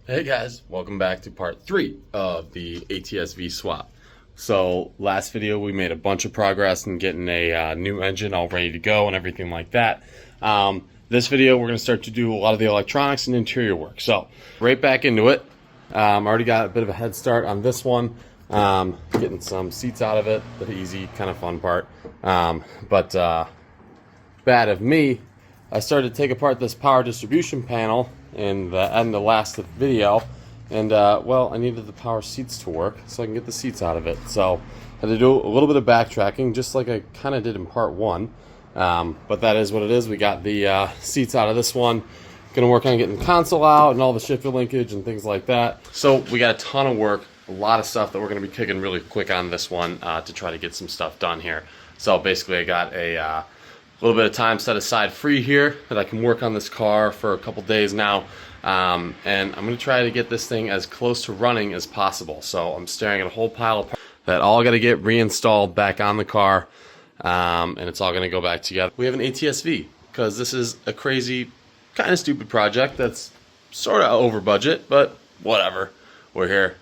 Hey guys, welcome back to part 3 of the ATSV swap. So last video we made a bunch of progress in getting a new engine all ready to go and everything like that. This video we're going to start to do a lot of the electronics and interior work. So right back into it. Already got a bit of a head start on this one. Getting some seats out of it, the easy kind of fun part. But bad of me, I started to take apart this power distribution panel in the end of last video, and well, I needed the power seats to work so I can get the seats out of it. So I had to do a little bit of backtracking, just like I kind of did in part 1. But that is what it is. We got the seats out of this one. Gonna work on getting the console out and all the shifter linkage and things like that. So we got a ton of work, a lot of stuff that we're gonna be kicking really quick on this one to try to get some stuff done here. So basically I got a little bit of time set aside free here that I can work on this car for a couple days now, and I'm going to try to get this thing as close to running as possible. So I'm staring at a whole pile of parts that all got to get reinstalled back on the car, and it's all going to go back together. We have an ATS V because this is a crazy, kind of stupid project that's sort of over budget, but whatever, we're here.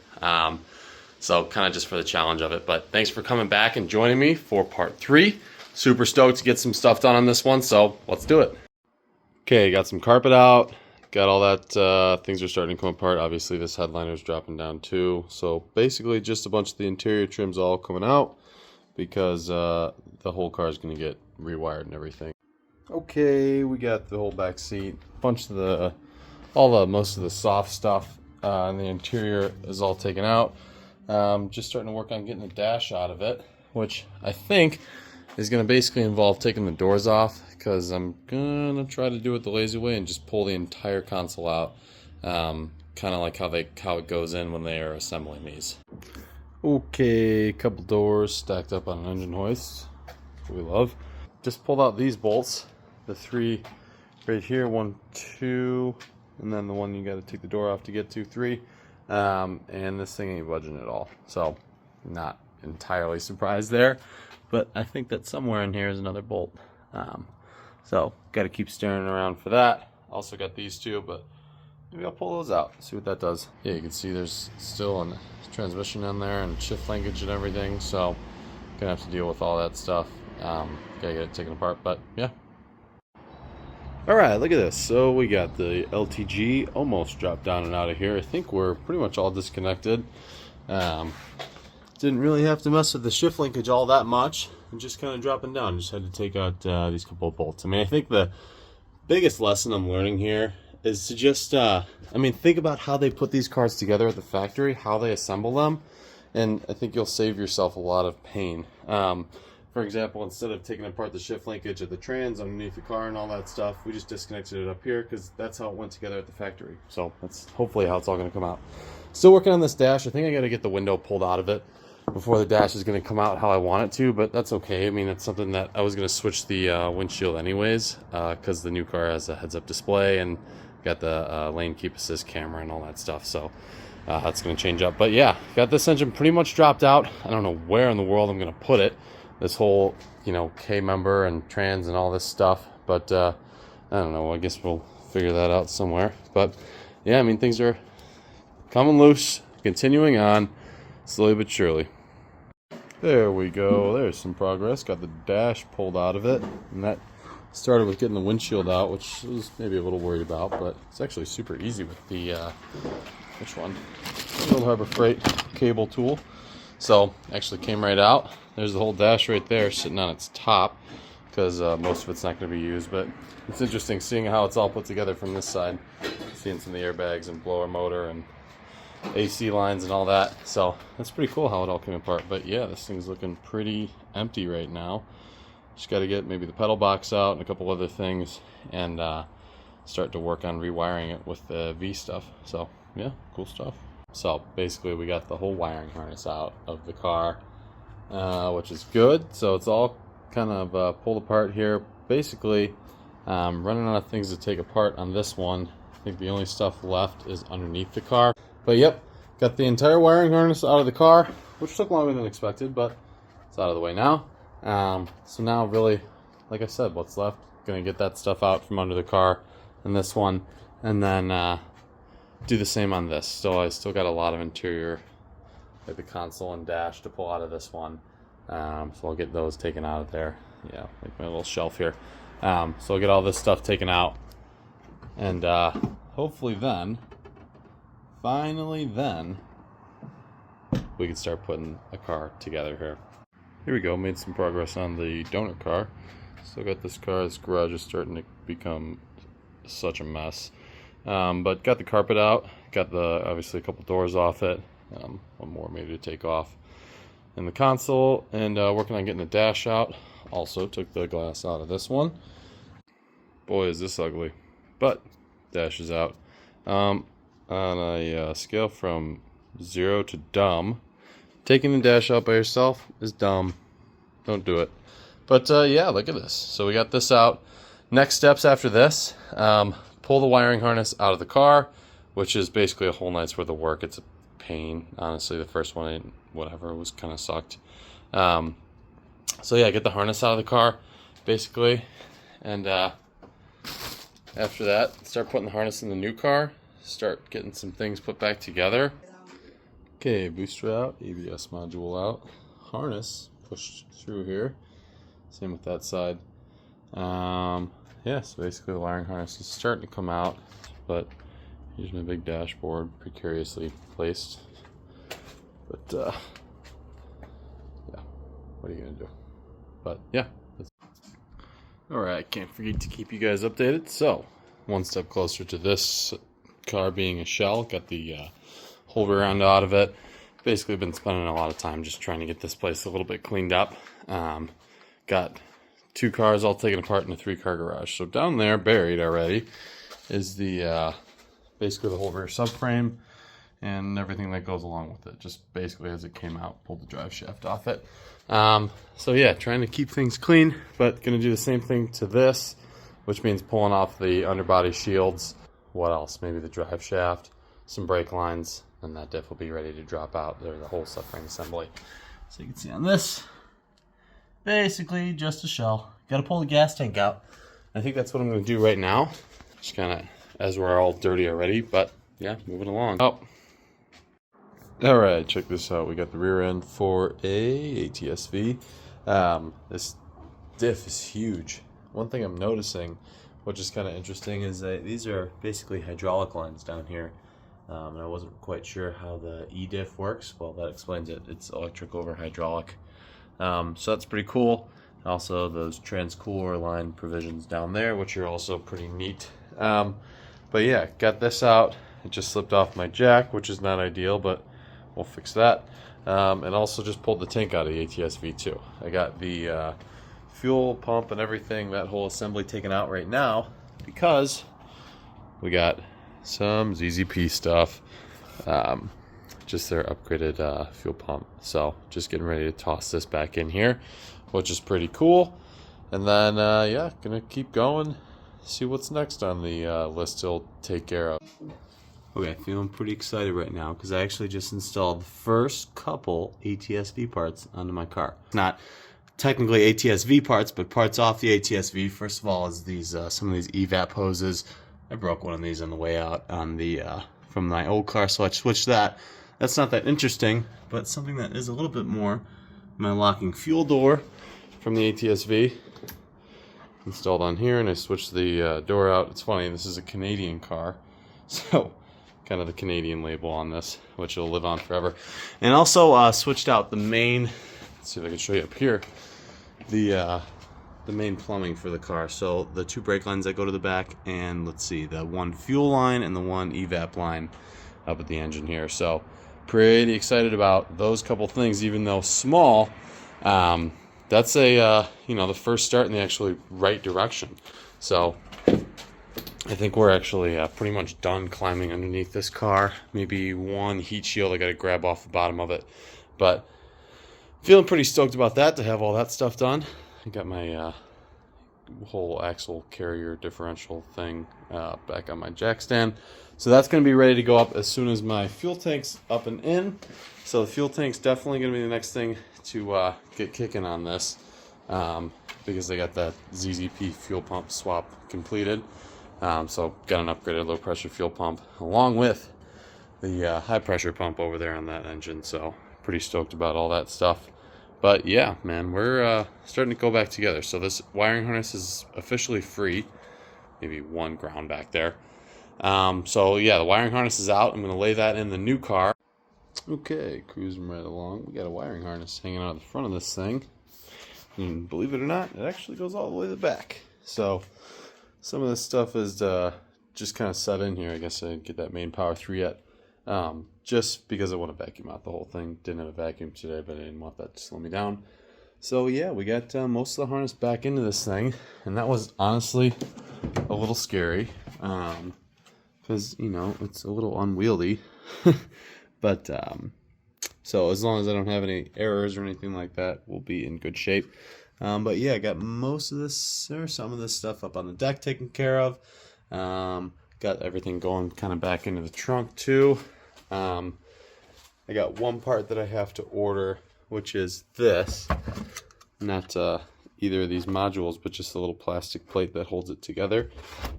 So kind of just for the challenge of it. But thanks for coming back and joining me for part 3. Super stoked to get some stuff done on this one, so let's do it. Okay, got some carpet out, got all that, things are starting to come apart. Obviously this headliner is dropping down too, so basically just a bunch of the interior trims all coming out because the whole car is going to get rewired and everything. Okay, we got the whole back seat, bunch of the, most of the soft stuff in the interior is all taken out. Just starting to work on getting the dash out of it, which I think is going to basically involve taking the doors off, because I'm going to try to do it the lazy way and just pull the entire console out, kind of like how it goes in when they are assembling these. Okay, a couple doors stacked up on an engine hoist, we love. Just pulled out these bolts, the 3 right here, 1, 2, and then the one you got to take the door off to get to, 3, and this thing ain't budging at all, so not entirely surprised there. But I think that somewhere in here is another bolt. So got to keep staring around for that. Also got these two, but maybe I'll pull those out, see what that does. Yeah, you can see there's still a transmission in there and shift linkage and everything. So gonna have to deal with all that stuff. Gotta get it taken apart, but yeah. All right, look at this. So we got the LTG almost dropped down and out of here. I think we're pretty much all disconnected. Didn't really have to mess with the shift linkage all that much, and just kind of dropping down. Just had to take out these couple of bolts. I mean, I think the biggest lesson I'm learning here is to just, I mean, think about how they put these cars together at the factory, how they assemble them, and I think you'll save yourself a lot of pain. For example, instead of taking apart the shift linkage of the trans underneath the car and all that stuff, we just disconnected it up here because that's how it went together at the factory. So that's hopefully how it's all going to come out. Still working on this dash. I think I got to get the window pulled out of it before the dash is going to come out how I want it to, but that's okay. I mean, it's something that I was going to switch the windshield anyways, because the new car has a heads-up display and got the lane keep assist camera and all that stuff, so that's going to change up. But yeah, got this engine pretty much dropped out. I don't know where in the world I'm going to put it, this whole, you know, K-member and trans and all this stuff, but I don't know, I guess we'll figure that out somewhere. But yeah, I mean, things are coming loose, continuing on, slowly but surely. There we go, there's some progress. Got the dash pulled out of it, and that started with getting the windshield out, which I was maybe a little worried about, but it's actually super easy with the, which one? Old Harbor Freight cable tool. So, actually came right out. There's the whole dash right there sitting on its top, because most of it's not going to be used, but it's interesting seeing how it's all put together from this side. Seeing some of the airbags and blower motor and AC lines and all that, so that's pretty cool how it all came apart. But yeah, this thing's looking pretty empty right now. Just got to get maybe the pedal box out and a couple other things, and start to work on rewiring it with the V stuff. So yeah, cool stuff. So basically we got the whole wiring harness out of the car, which is good. So it's all kind of pulled apart here. Basically running out of things to take apart on this one. I think the only stuff left is underneath the car. But yep, got the entire wiring harness out of the car, which took longer than expected, but it's out of the way now. So now really, like I said, what's left, gonna get that stuff out from under the car and this one, and then do the same on this. So I still got a lot of interior, like the console and dash, to pull out of this one. So I'll get those taken out of there. Yeah, like my little shelf here. So I'll get all this stuff taken out, and hopefully then, finally then, we can start putting a car together here. Here we go, made some progress on the donor car. Still got this car, this garage is starting to become such a mess. But got the carpet out, got obviously a couple doors off it, one more maybe to take off in the console, and working on getting the dash out. Also took the glass out of this one. Boy, is this ugly, but dash is out. On a scale from 0 to dumb, taking the dash out by yourself is dumb. Don't do it. But yeah, look at this. So we got this out. Next steps after this, pull the wiring harness out of the car, which is basically a whole night's worth of work. It's a pain, honestly. The first one, whatever, was kind of sucked. So yeah, get the harness out of the car, basically, and after that, start putting the harness in the new car, start getting some things put back together. Okay, booster out, ABS module out, harness pushed through here, same with that side. Yeah, so basically the wiring harness is starting to come out, but here's my big dashboard, precariously placed. But yeah, what are you gonna do? But yeah. Alright, can't forget to keep you guys updated. So, one step closer to this car being a shell. Got the whole rear end out of it. Basically been spending a lot of time just trying to get this place a little bit cleaned up. Got 2 cars all taken apart in a 3-car garage. So down there, buried already, is the basically the whole rear subframe and everything that goes along with it. Just basically as it came out, pulled the drive shaft off it. So yeah, trying to keep things clean, but gonna do the same thing to this, which means pulling off the underbody shields. What else? Maybe the drive shaft, some brake lines, and that diff will be ready to drop out. There's the whole subframe assembly. So you can see on this, basically just a shell. Got to pull the gas tank out. I think that's what I'm going to do right now. Just kind of, as we're all dirty already, but yeah, moving along. Oh. Alright, check this out. We got the rear end for a ATSV. This diff is huge. One thing I'm noticing, which is kind of interesting, is that these are basically hydraulic lines down here. And I wasn't quite sure how the E-diff works. Well, that explains it. It's electric over hydraulic. So that's pretty cool. Also, those transcooler line provisions down there, which are also pretty neat. But yeah, got this out. It just slipped off my jack, which is not ideal, but we'll fix that. And also just pulled the tank out of the ATSV too. I got the fuel pump and everything, that whole assembly taken out right now, because we got some ZZP stuff, just their upgraded fuel pump. So just getting ready to toss this back in here, which is pretty cool. And then yeah, gonna keep going, see what's next on the list to take care of. Okay, feeling pretty excited right now because I actually just installed the first couple ATSV parts onto my car. Not technically ATSV parts, but parts off the ATSV. First of all is these some of these evap hoses. I broke one of these on the way out on the from my old car, so I switched that. That's not that interesting, but something that is a little bit more. My locking fuel door from the ATSV installed on here, and I switched the door out. It's funny, this is a Canadian car, so kind of the Canadian label on this, which will live on forever. And also switched out the main, let's see if I can show you up here, the main plumbing for the car. So the 2 brake lines that go to the back, and let's see, the 1 fuel line and the 1 evap line up at the engine here. So pretty excited about those couple things, even though small. That's a you know, the first start in the actually right direction. So I think we're actually pretty much done climbing underneath this car. Maybe 1 heat shield I got to grab off the bottom of it, but feeling pretty stoked about that, to have all that stuff done. I got my whole axle carrier differential thing back on my jack stand, so that's going to be ready to go up as soon as my fuel tank's up and in. So the fuel tank's definitely going to be the next thing to get kicking on this, because they got that ZZP fuel pump swap completed. So got an upgraded low pressure fuel pump along with the high pressure pump over there on that engine. So pretty stoked about all that stuff. But yeah, man, we're starting to go back together. So this wiring harness is officially free. Maybe one ground back there. So yeah, the wiring harness is out. I'm going to lay that in the new car. Okay, cruising right along. We got a wiring harness hanging out the front of this thing. And believe it or not, it actually goes all the way to the back. So some of this stuff is just kind of set in here. I guess I didn't get that main power through yet. Just because I want to vacuum out the whole thing. Didn't have a vacuum today, but I didn't want that to slow me down. So yeah, we got most of the harness back into this thing. And that was honestly a little scary. Because, you know, it's a little unwieldy. But, so as long as I don't have any errors or anything like that, we'll be in good shape. But yeah, I got most of this, or some of this stuff up on the deck taken care of. Got everything going kind of back into the trunk too. I got one part that I have to order, which is this. Not either of these modules, but just a little plastic plate that holds it together.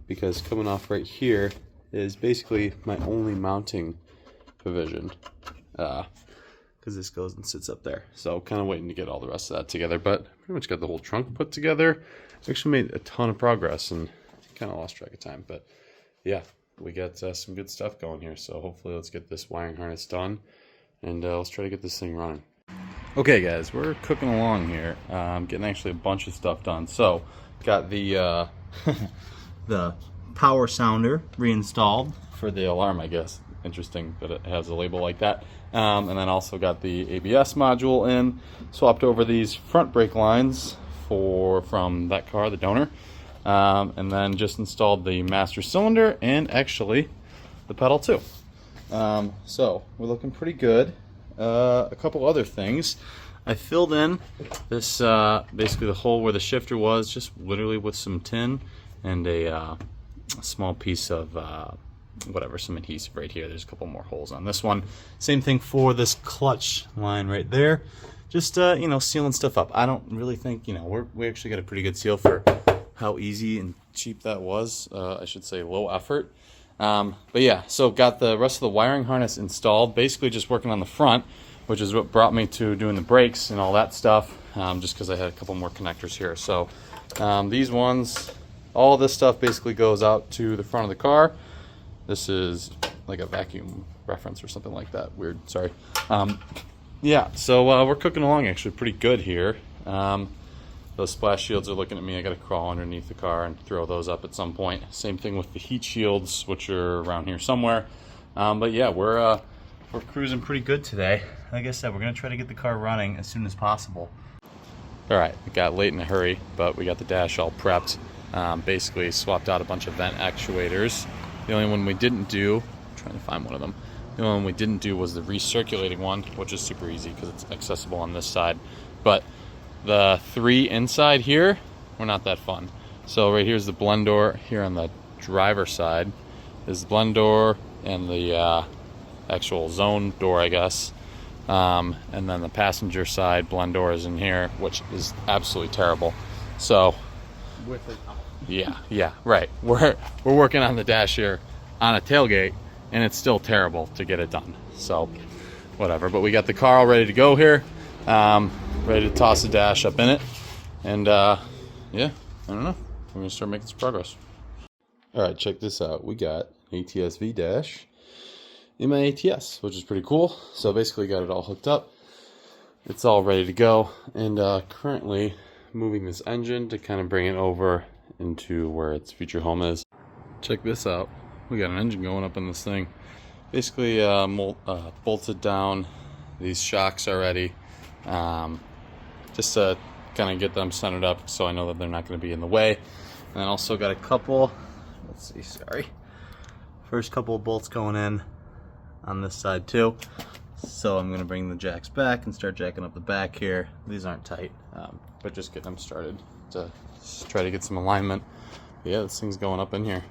Because coming off right here is basically my only mounting provision, because this goes and sits up there. So kind of waiting to get all the rest of that together, but pretty much got the whole trunk put together. Actually made a ton of progress and kind of lost track of time, but yeah, we got some good stuff going here. So hopefully let's get this wiring harness done, and let's try to get this thing running. Okay guys, we're cooking along here, getting actually a bunch of stuff done. So got the the power sounder reinstalled for the alarm, I guess. Interesting that it has a label like that. And then also got the ABS module in, swapped over these front brake lines from that car, the donor, and then just installed the master cylinder and actually the pedal too. So we're looking pretty good. A couple other things. I filled in this basically the hole where the shifter was, just literally with some tin and a small piece of some adhesive right here. There's a couple more holes on this one. Same thing for this clutch line right there. Just you know, sealing stuff up. I don't really think, you know, we actually got a pretty good seal for how easy and cheap that was. I should say low effort. But yeah, so got the rest of the wiring harness installed. Basically just working on the front, which is what brought me to doing the brakes and all that stuff. Just because I had a couple more connectors here. So these ones, all this stuff basically goes out to the front of the car. This is like a vacuum reference or something like that. Weird, sorry. Yeah, so we're cooking along actually pretty good here. Those splash shields are looking at me. I got to crawl underneath the car and throw those up at some point. Same thing with the heat shields, which are around here somewhere. But yeah, we're cruising pretty good today. Like I said, we're going to try to get the car running as soon as possible. All right, it got late in a hurry, but we got the dash all prepped. Basically swapped out a bunch of vent actuators. The only one we didn't do, I'm trying to find one of them. The only one we didn't do was the recirculating one, which is super easy because it's accessible on this side. But the three inside here were not that fun. So right here's the blend door. Here on the driver side is the blend door and the actual zone door, I guess. And then the passenger side blend door is in here, which is absolutely terrible. So with it. yeah, right. We're working on the dash here on a tailgate, and it's still terrible to get it done. So whatever. But we got the car all ready to go here, ready to toss the dash up in it, and yeah, I don't know. We're gonna start making some progress. All right, check this out. We got ATSV dash in my ATS, which is pretty cool. So basically, got it all hooked up. It's all ready to go, and currently moving this engine to kind of bring it over into where its future home is. Check this out. We got an engine going up in this thing. Basically bolted down these shocks already, just to kind of get them centered up so I know that they're not going to be in the way. And then also got a couple, let's see, sorry, first couple of bolts going in on this side too. So I'm going to bring the jacks back and start jacking up the back here. These aren't tight, but just getting them started to try to get some alignment. But yeah, this thing's going up in here.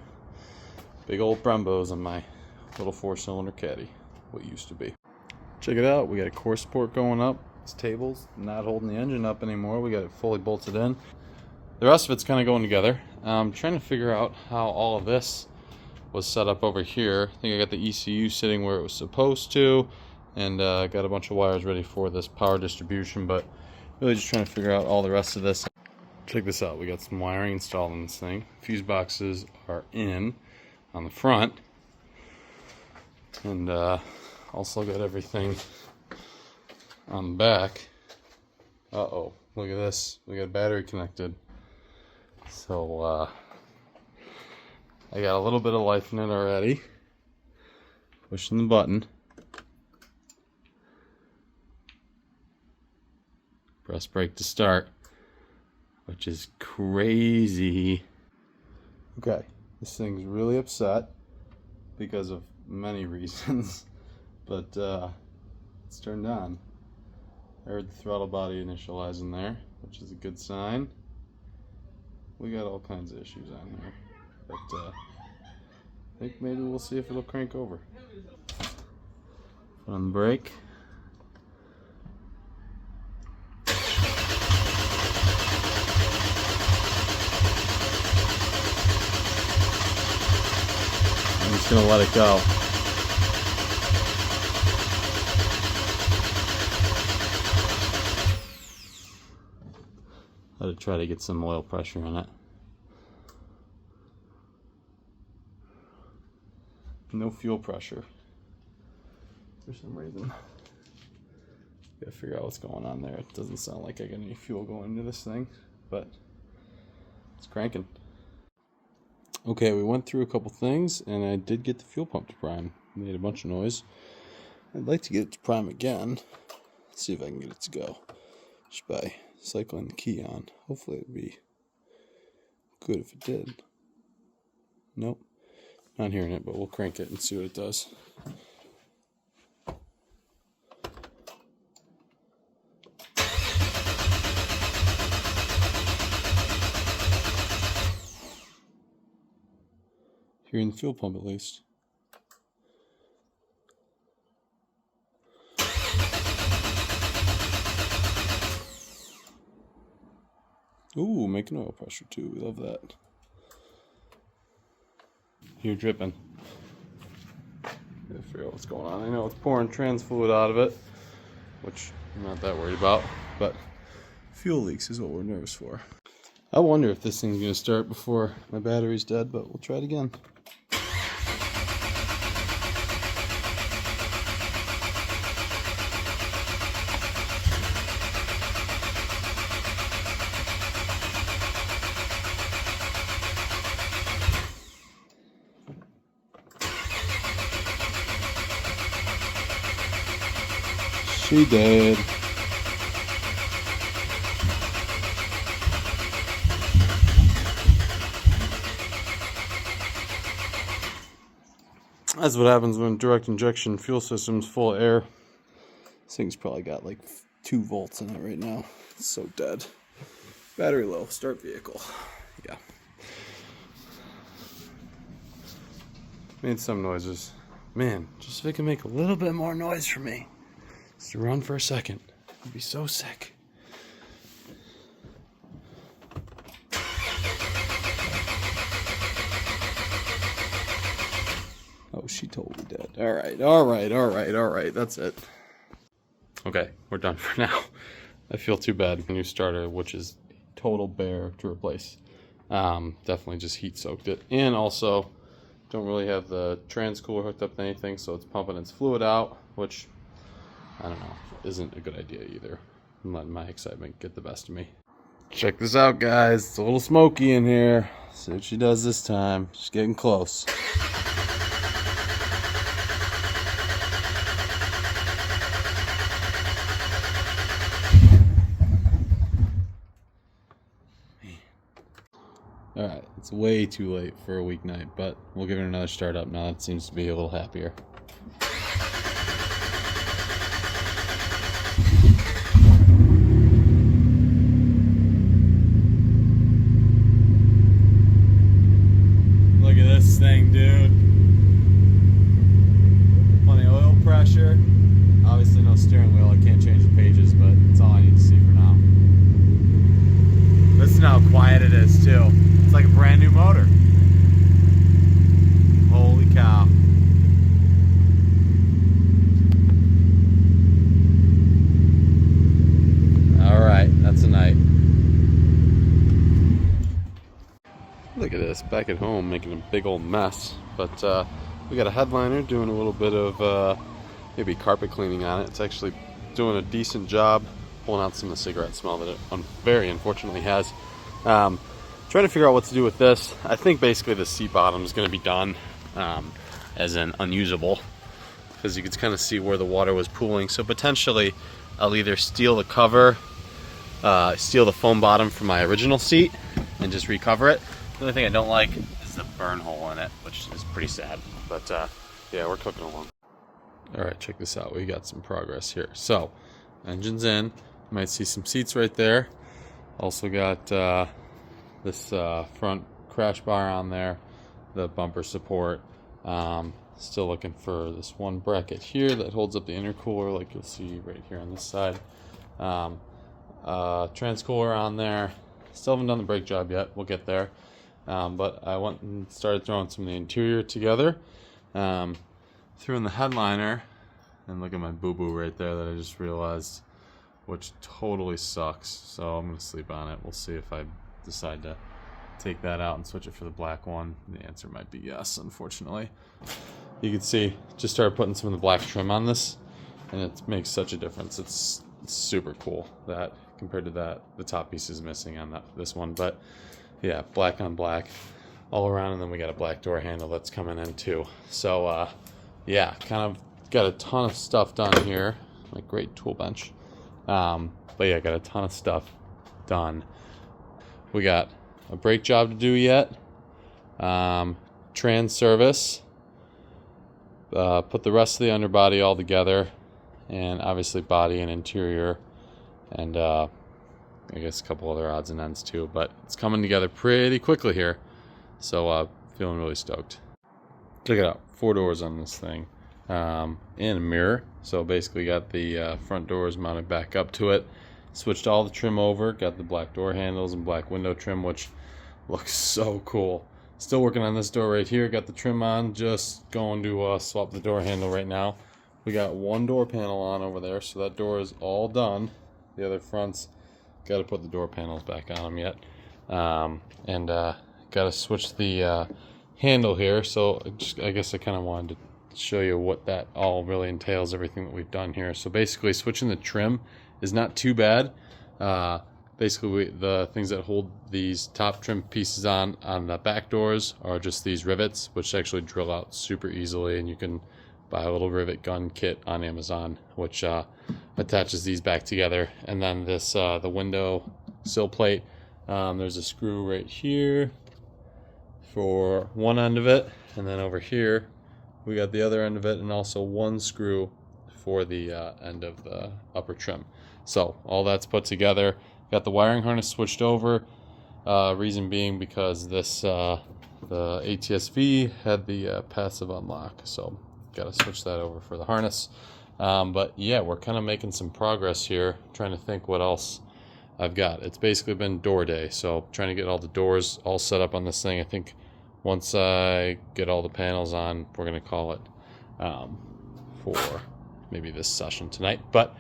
Big old Brembos on my little 4-cylinder caddy, what used to be. Check it out, we got a core support going up. This table's not holding the engine up anymore. We got it fully bolted in. the rest of it's kind of going together. I'm trying to figure out how all of this was set up over here. I think I got the ECU sitting where it was supposed to, and got a bunch of wires ready for this power distribution, but really just trying to figure out all the rest of this. Check this out. We got some wiring installed in this thing. Fuse boxes are in on the front, and also got everything on the back. Uh-oh, look at this. We got a battery connected. So I got a little bit of life in it already. Pushing the button. Press brake to start, which is crazy. Okay, this thing's really upset because of many reasons, but it's turned on. I heard the throttle body initializing there, which is a good sign. We got all kinds of issues on here, but I think maybe we'll see if it'll crank over. Put on the brake. I'm just gonna let it go. Let it try to get some oil pressure in it. No fuel pressure for some reason. Gotta figure out what's going on there. It doesn't sound like I got any fuel going into this thing, but it's cranking. Okay, we went through a couple things, and I did get the fuel pump to prime. It made a bunch of noise. I'd like to get it to prime again. Let's see if I can get it to go. Just by cycling the key on. Hopefully it'd be good if it did. Nope. Not hearing it, but we'll crank it and see what it does. Hearing the fuel pump at least. Ooh, making oil pressure too. We love that. You're dripping. Gotta figure out what's going on. I know it's pouring trans fluid out of it, which I'm not that worried about, but fuel leaks is what we're nervous for. I wonder if this thing's gonna start before my battery's dead, but we'll try it again. She did. That's what happens when direct injection fuel system's full of air. This thing's probably got like 2 volts in it right now. It's so dead. Battery low. Start vehicle. Yeah. Made some noises. Man, just if it can make a little bit more noise for me. Just to run for a second. I'd be so sick. Oh, she totally dead. Alright. That's it. Okay, we're done for now. I feel too bad. New starter, which is total bear to replace. Definitely just heat soaked it. And also, don't really have the trans cooler hooked up to anything, so it's pumping its fluid out, which I don't know, isn't a good idea either. I'm letting my excitement get the best of me. Check this out, guys. It's a little smoky in here. See what she does this time. She's getting close. Alright, it's way too late for a weeknight, but we'll give it another start up now. It seems to be a little happier. Look at this thing, dude. Plenty of oil pressure. Obviously no steering wheel. I can't change the pages, but it's all I need to see for now. Listen how quiet it is. brand new motor. Holy cow. Alright, that's a night. Look at this, back at home making a big old mess. But we got a headliner doing a little bit of maybe carpet cleaning on it. It's actually doing a decent job pulling out some of the cigarette smell that it very unfortunately has. Trying to figure out what to do with this. I think basically the seat bottom is going to be done as an unusable, because you can kind of see where the water was pooling. So potentially I'll either steal the cover, steal the foam bottom from my original seat and just recover it. The only thing I don't like is the burn hole in it, which is pretty sad. But yeah, we're cooking along. Alright, check this out. We got some progress here. So, engine's in. You might see some seats right there. Also got this front crash bar on there, the bumper support. Still looking for this one bracket here that holds up the intercooler, like you'll see right here on this side. Transcooler on there. Still haven't done the brake job yet. We'll get there. But I went and started throwing some of the interior together. Threw in the headliner, and look at my boo-boo right there that I just realized, which totally sucks. So I'm going to sleep on it. We'll see if I decide to take that out and switch it for the black one. The answer might be yes, unfortunately. You can see, just started putting some of the black trim on this, and it makes such a difference. It's super cool that compared to that, the top piece is missing on this one. But yeah, black on black all around, and then we got a black door handle that's coming in too. So yeah, kind of got a ton of stuff done here. My great tool bench. But yeah, got a ton of stuff done. We got a brake job to do yet. Trans service. Put the rest of the underbody all together, and obviously body and interior, and I guess a couple other odds and ends too. But it's coming together pretty quickly here, so feeling really stoked. Check it out, 4 doors on this thing, and a mirror. So basically got the front doors mounted back up to it. Switched all the trim over, got the black door handles and black window trim, which looks so cool. Still working on this door right here, got the trim on, just going to swap the door handle right now. We got one door panel on over there, so that door is all done. The other fronts, got to put the door panels back on them yet. And got to switch the handle here, so I guess I kind of wanted to show you what that all really entails, everything that we've done here. So basically switching the trim is not too bad. Basically the things that hold these top trim pieces on the back doors are just these rivets, which actually drill out super easily, and you can buy a little rivet gun kit on Amazon, which attaches these back together. And then this the window sill plate, there's a screw right here for one end of it, and then over here we got the other end of it, and also one screw for the end of the upper trim. So all that's put together. Got the wiring harness switched over. Reason being because this the ATS V had the passive unlock, so got to switch that over for the harness. But yeah, we're kind of making some progress here. Trying to think what else I've got. It's basically been door day, so trying to get all the doors all set up on this thing. I think once I get all the panels on, we're gonna call it for maybe this session tonight. But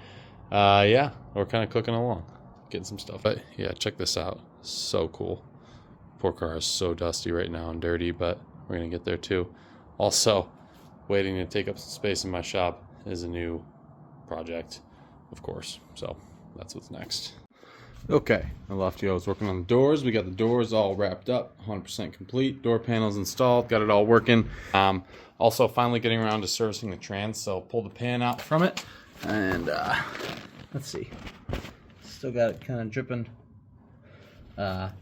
yeah, we're kind of cooking along, getting some stuff. But yeah, check this out, so cool. Poor car is so dusty right now and dirty, but we're gonna get there too. Also, waiting to take up some space in my shop is a new project, of course, so that's what's next. Okay, I left you. I was working on the doors. We got the doors all wrapped up, 100% complete. Door panels installed, got it all working. Also, finally getting around to servicing the trans, so pull the pan out from it, and let's see. Still got it kind of dripping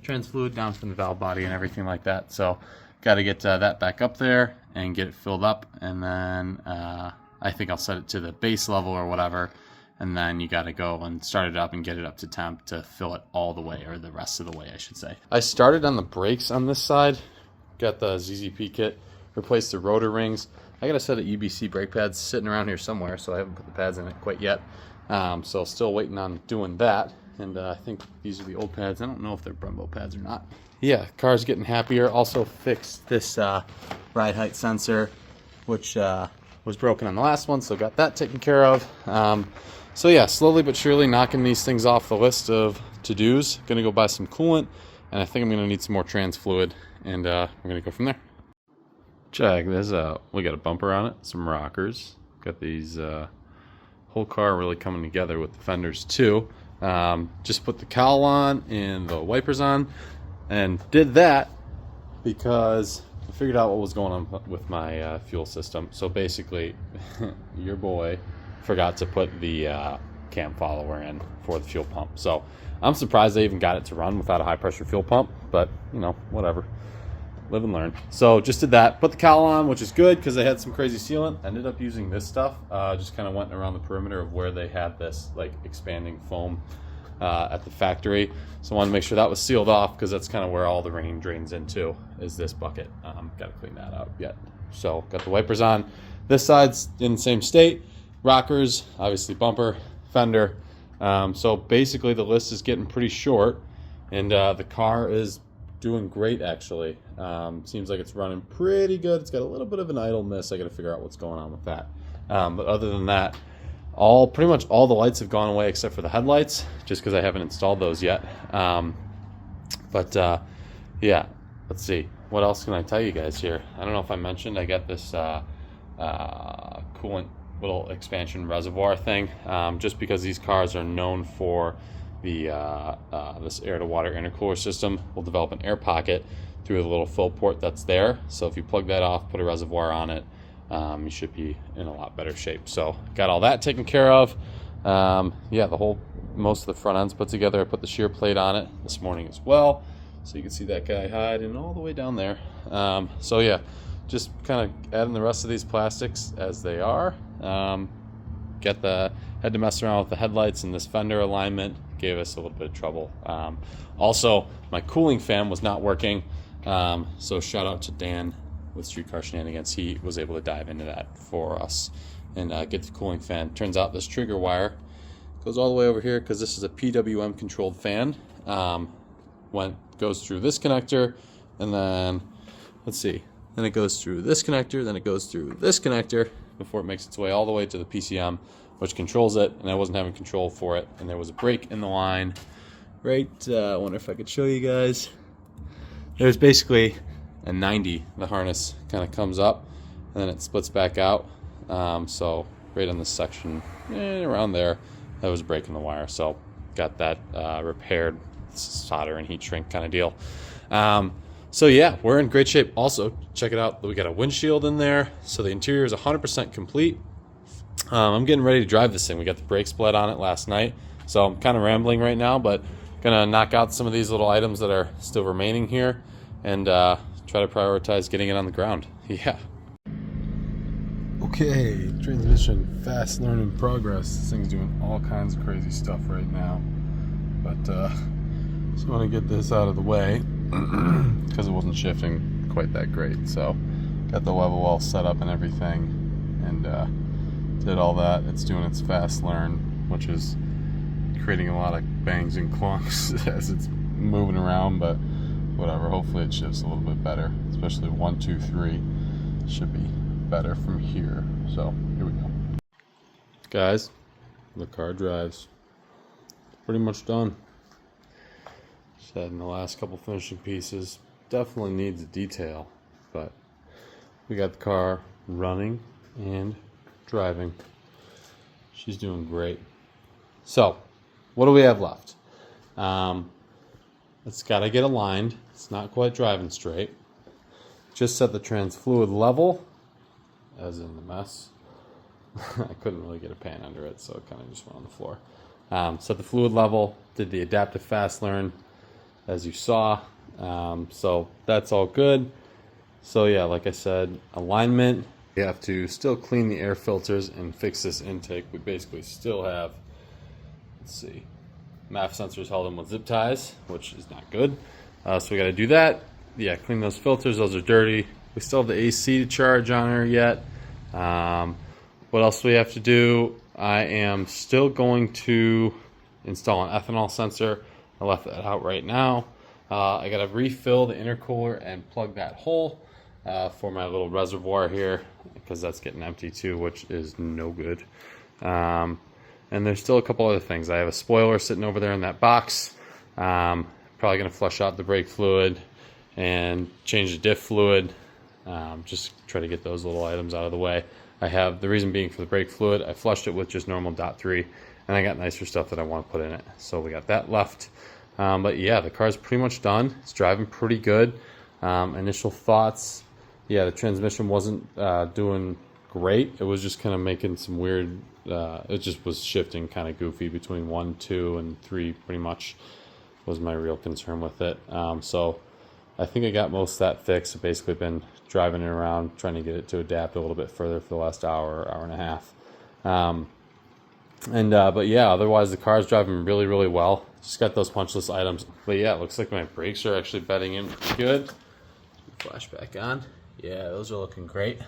trans fluid down from the valve body and everything like that. So, got to get that back up there and get it filled up, and then I think I'll set it to the base level or whatever. And then you got to go and start it up and get it up to temp to fill it all the way, or the rest of the way, I should say. I started on the brakes on this side. Got the ZZP kit, replaced the rotor rings. I got a set of EBC brake pads sitting around here somewhere, so I haven't put the pads in it quite yet. So still waiting on doing that. and I think these are the old pads. I don't know if they're Brembo pads or not. Yeah, car's getting happier. Also fixed this ride height sensor, which was broken on the last one, so got that taken care of. So yeah, slowly but surely knocking these things off the list of to-dos. Gonna go buy some coolant, and I think I'm gonna need some more trans fluid, and we're gonna go from there. Check this out. We got a bumper on it, some rockers. Got these whole car really coming together with the fenders too. Just put the cowl on and the wipers on, and did that because I figured out what was going on with my fuel system. So basically, your boy forgot to put the cam follower in for the fuel pump. So I'm surprised they even got it to run without a high pressure fuel pump, but you know, whatever. Live and learn. So just did that. Put the cowl on, which is good because they had some crazy sealant. Ended up using this stuff. Just kind of went around the perimeter of where they had this like expanding foam at the factory. So I wanted to make sure that was sealed off because that's kind of where all the rain drains into, is this bucket. Got to clean that out yet. So got the wipers on. This side's in the same state. Rockers, obviously bumper, fender. So basically the list is getting pretty short, and the car is doing great actually. Seems like it's running pretty good. It's got a little bit of an idle miss. I got to figure out what's going on with that. But other than that, pretty much all the lights have gone away except for the headlights, just because I haven't installed those yet. Yeah, let's see. What else can I tell you guys here? I don't know if I mentioned I got this coolant little expansion reservoir thing, just because these cars are known for the this air to water intercooler system. Will develop an air pocket through the little fill port that's there. So if you plug that off, put a reservoir on it, you should be in a lot better shape. So got all that taken care of. Yeah, most of the front end's put together. I put the shear plate on it this morning as well, so you can see that guy hiding all the way down there. So yeah, just kind of adding the rest of these plastics as they are. Had to mess around with the headlights, and this fender alignment gave us a little bit of trouble. Also, my cooling fan was not working, so shout out to Dan with Streetcar Shenanigans. He was able to dive into that for us and get the cooling fan. Turns out this trigger wire goes all the way over here because this is a PWM controlled fan. Goes through this connector, and then let's see, then it goes through this connector, then it goes through this connector before it makes its way all the way to the PCM, which controls it. And I wasn't having control for it, and there was a break in the line right. I wonder if I could show you guys. There's basically a 90. The harness kind of comes up and then it splits back out. So right on this section, around there, that was a break in the wire. So got that repaired, solder and heat shrink kind of deal. So yeah, we're in great shape. Also, check it out. We got a windshield in there, so the interior is 100% complete. I'm getting ready to drive this thing. We got the brake split on it last night, so I'm kind of rambling right now, but gonna knock out some of these little items that are still remaining here, and try to prioritize getting it on the ground. Yeah. Okay, transmission, fast learning progress. This thing's doing all kinds of crazy stuff right now, but just want to get this out of the way because it wasn't shifting quite that great. So got the level well set up and everything, and did all that. It's doing its fast learn, which is creating a lot of bangs and clunks as it's moving around, but whatever. Hopefully it shifts a little bit better, especially 1, 2, 3 should be better from here. So here we go, guys. The car drives pretty much done. Just adding the last couple finishing pieces. Definitely needs a detail, but we got the car running and driving. She's doing great. So what do we have left? It's got to get aligned. It's not quite driving straight. Just set the trans fluid level, as in the mess. I couldn't really get a pan under it, so it kind of just went on the floor. Set the fluid level, did the adaptive fast learn, as you saw. So that's all good. So yeah, like I said, alignment. We have to still clean the air filters and fix this intake. We basically still have, let's see, MAF sensors held in with zip ties, which is not good. So we got to do that. Yeah, clean those filters. Those are dirty. We still have the AC to charge on her yet. What else do we have to do? I am still going to install an ethanol sensor. I left that out right now. I got to refill the intercooler and plug that hole for my little reservoir here, because that's getting empty too, which is no good. And there's still a couple other things. I have a spoiler sitting over there in that box. Probably going to flush out the brake fluid and change the diff fluid. Just try to get those little items out of the way. I have, the reason being for the brake fluid, I flushed it with just normal .3, and I got nicer stuff that I want to put in it. So we got that left. But yeah, the car's pretty much done. It's driving pretty good. Initial thoughts, yeah, the transmission wasn't doing great. It was just kind of making some weird, it just was shifting kind of goofy between 1, 2, and 3 pretty much was my real concern with it. So I think I got most of that fixed. I've basically been driving it around, trying to get it to adapt a little bit further for the last hour and a half. But yeah, otherwise the car's driving really, really well. Just got those punch list items. But yeah, it looks like my brakes are actually bedding in pretty good. Flash back on. Yeah, those are looking great.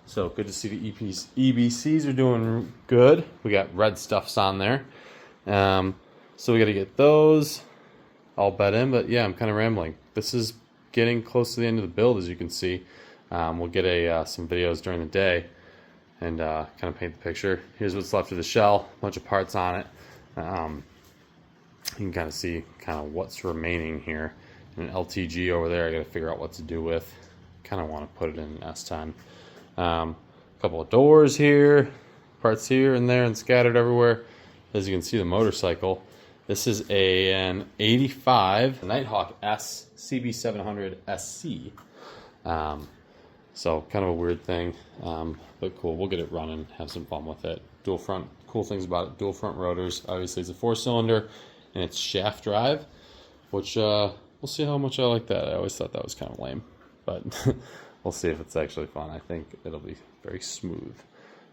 So good to see the EBCs are doing good. We got red stuffs on there. So we got to get those all bed in. But yeah, I'm kind of rambling. This is getting close to the end of the build, as you can see. We'll get some videos during the day and kind of paint the picture. Here's what's left of the shell, a bunch of parts on it. You can kind of see kind of what's remaining here. And an LTG over there I got to figure out what to do with. Kind of want to put it in an S10. A couple of doors here, parts here and there and scattered everywhere. As you can see, the motorcycle. This is an 85 Nighthawk S CB700 SC. So kind of a weird thing, but cool. We'll get it running, have some fun with it. Dual front, cool things about it, dual front rotors. Obviously it's a 4-cylinder and it's shaft drive, which we'll see how much I like that. I always thought that was kind of lame, but we'll see if it's actually fun. I think it'll be very smooth.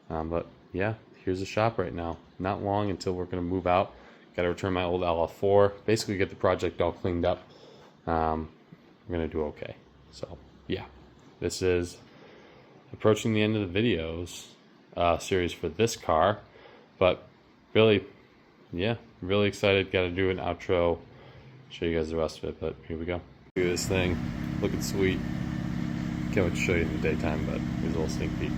But yeah, here's the shop right now. Not long until we're going to move out. Got to return my old LF4. Basically get the project all cleaned up. We're going to do okay. So yeah, this is approaching the end of the videos series for this car. But really, yeah, really excited. Got to do an outro. Show you guys the rest of it, but here we go. Look at this thing, looking sweet. Can't wait to show you in the daytime, but here's a little sneak peek.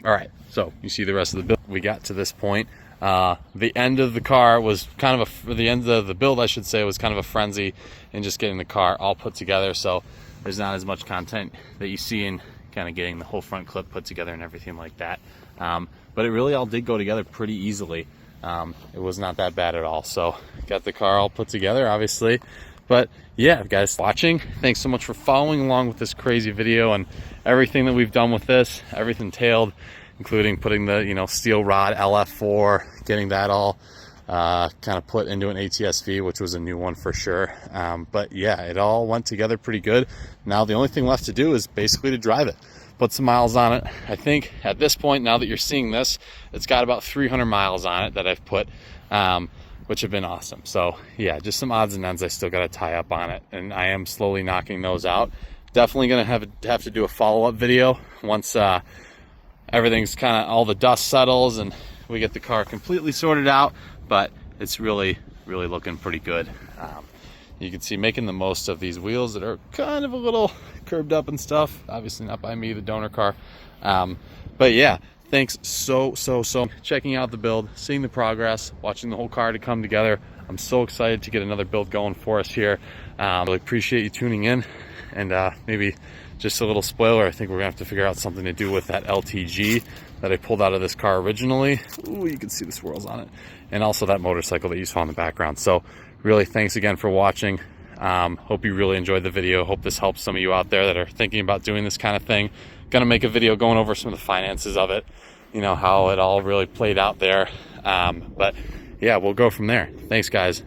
All right, so you see the rest of the build. We got to this point. The end of the car was kind of the end of the build, I should say, was kind of a frenzy in just getting the car all put together. So there's not as much content that you see in kind of getting the whole front clip put together and everything like that. But it really all did go together pretty easily. It was not that bad at all. So got the car all put together, obviously. But yeah, guys watching, thanks so much for following along with this crazy video and everything that we've done with this, everything entailed, including putting the steel rod LF4, getting that all kind of put into an ATS V, which was a new one for sure. But yeah, it all went together pretty good. Now the only thing left to do is basically to drive it, put some miles on it. I think at this point, now that you're seeing this, it's got about 300 miles on it that I've put, which have been awesome. So yeah, just some odds and ends I still got to tie up on it, and I am slowly knocking those out. Definitely gonna have to do a follow-up video once everything's kind of, all the dust settles and we get the car completely sorted out. But it's really looking pretty good. You can see making the most of these wheels that are kind of a little curved up and stuff. Obviously not by me, the donor car. But yeah, thanks so checking out the build, seeing the progress, watching the whole car to come together. I'm so excited to get another build going for us here. Really appreciate you tuning in. And maybe just a little spoiler, I think we're gonna have to figure out something to do with that LTG that I pulled out of this car originally. Ooh, you can see the swirls on it. And also that motorcycle that you saw in the background. So really thanks again for watching. Hope you really enjoyed the video. Hope this helps some of you out there that are thinking about doing this kind of thing. Gonna make a video going over some of the finances of it, how it all really played out there. But yeah, we'll go from there. Thanks guys.